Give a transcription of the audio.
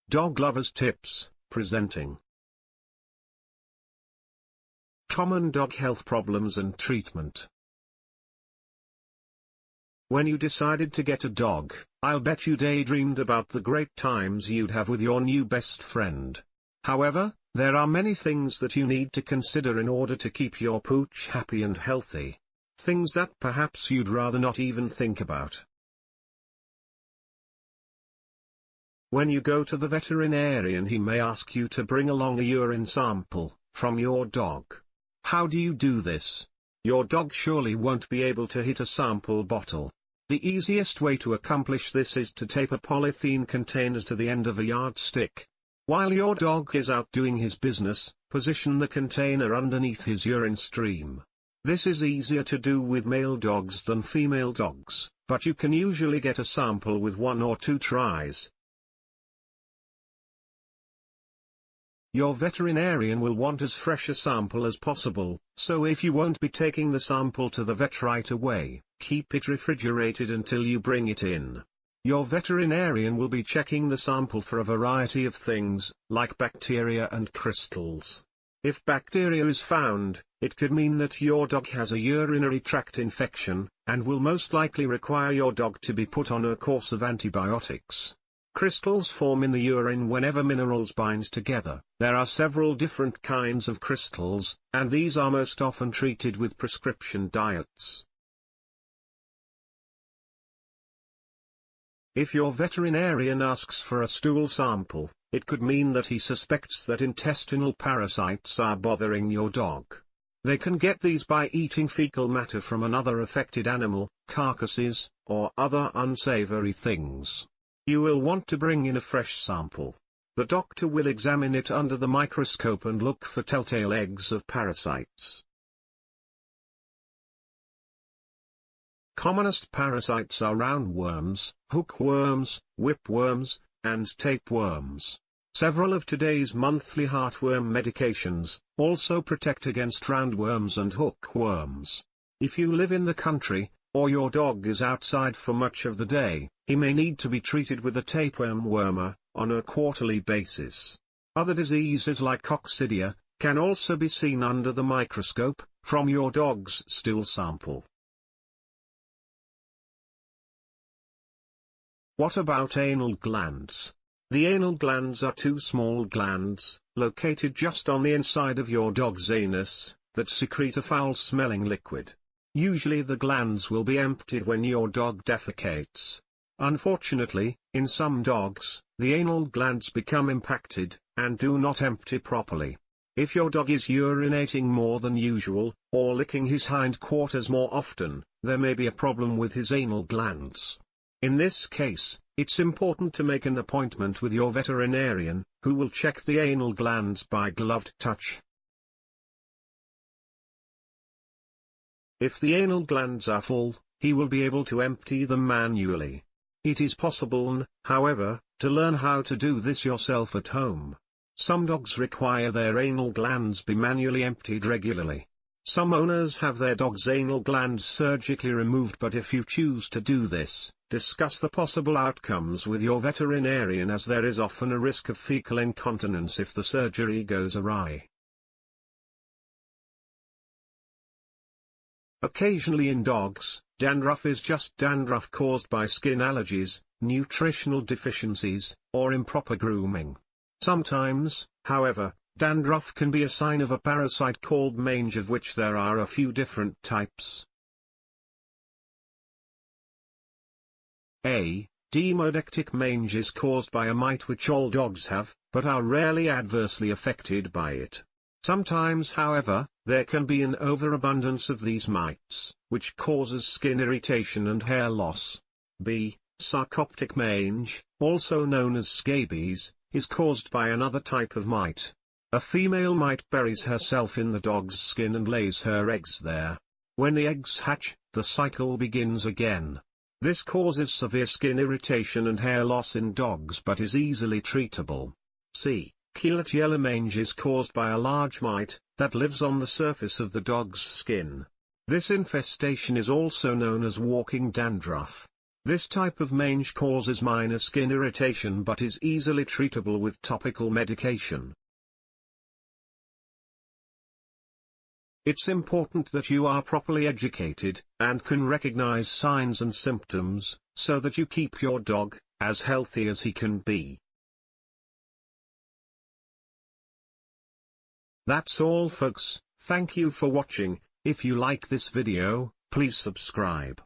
Dog Lovers Tips, presenting Common Dog Health Problems and Treatment. When you decided to get a dog, I'll bet you daydreamed about the great times you'd have with your new best friend. However, there are many things that you need to consider in order to keep your Pooch happy and healthy. Things that perhaps you'd rather not even think about. When you go to the veterinarian, he may ask you to bring along a urine sample from your dog. How do you do this? Your dog surely won't be able to hit a sample bottle. The easiest way to accomplish this is to tape a polythene container to the end of a yardstick. While your dog is out doing his business, position the container underneath his urine stream. This is easier to do with male dogs than female dogs, but you can usually get a sample with 1 or 2 tries. Your veterinarian will want as fresh a sample as possible, so if you won't be taking the sample to the vet right away, keep it refrigerated until you bring it in. Your veterinarian will be checking the sample for a variety of things, like bacteria and crystals. If bacteria is found, it could mean that your dog has a urinary tract infection, and will most likely require your dog to be put on a course of antibiotics. Crystals form in the urine whenever minerals bind together. There are several different kinds of crystals, and these are most often treated with prescription diets. If your veterinarian asks for a stool sample, it could mean that he suspects that intestinal parasites are bothering your dog. They can get these by eating fecal matter from another affected animal, carcasses, or other unsavory things. You will want to bring in a fresh sample. The doctor will examine it under the microscope and look for telltale eggs of parasites. Commonest parasites are roundworms, hookworms, whipworms, and tapeworms. Several of today's monthly heartworm medications also protect against roundworms and hookworms. If you live in the country, or your dog is outside for much of the day, he may need to be treated with a tapeworm wormer on a quarterly basis. Other diseases like coccidia can also be seen under the microscope from your dog's stool sample. What about anal glands? The anal glands are 2 small glands, located just on the inside of your dog's anus, that secrete a foul-smelling liquid. Usually the glands will be emptied when your dog defecates. Unfortunately, in some dogs, the anal glands become impacted, and do not empty properly. If your dog is urinating more than usual, or licking his hindquarters more often, there may be a problem with his anal glands. In this case, it's important to make an appointment with your veterinarian, who will check the anal glands by gloved touch. If the anal glands are full, he will be able to empty them manually. It is possible, however, to learn how to do this yourself at home. Some dogs require their anal glands be manually emptied regularly. Some owners have their dog's anal glands surgically removed, but if you choose to do this, discuss the possible outcomes with your veterinarian, as there is often a risk of fecal incontinence if the surgery goes awry. Occasionally in dogs, dandruff is just dandruff caused by skin allergies, nutritional deficiencies, or improper grooming. Sometimes, however, dandruff can be a sign of a parasite called mange, of which there are a few different types. A. Demodectic mange is caused by a mite which all dogs have, but are rarely adversely affected by it. Sometimes, however, there can be an overabundance of these mites, which causes skin irritation and hair loss. B. Sarcoptic mange, also known as scabies, is caused by another type of mite. A female mite buries herself in the dog's skin and lays her eggs there. When the eggs hatch, the cycle begins again. This causes severe skin irritation and hair loss in dogs, but is easily treatable. C. Keeler mange is caused by a large mite that lives on the surface of the dog's skin. This infestation is also known as walking dandruff. This type of mange causes minor skin irritation but is easily treatable with topical medication. It's important that you are properly educated, and can recognize signs and symptoms, so that you keep your dog as healthy as he can be. That's all folks, thank you for watching. If you like this video, please subscribe.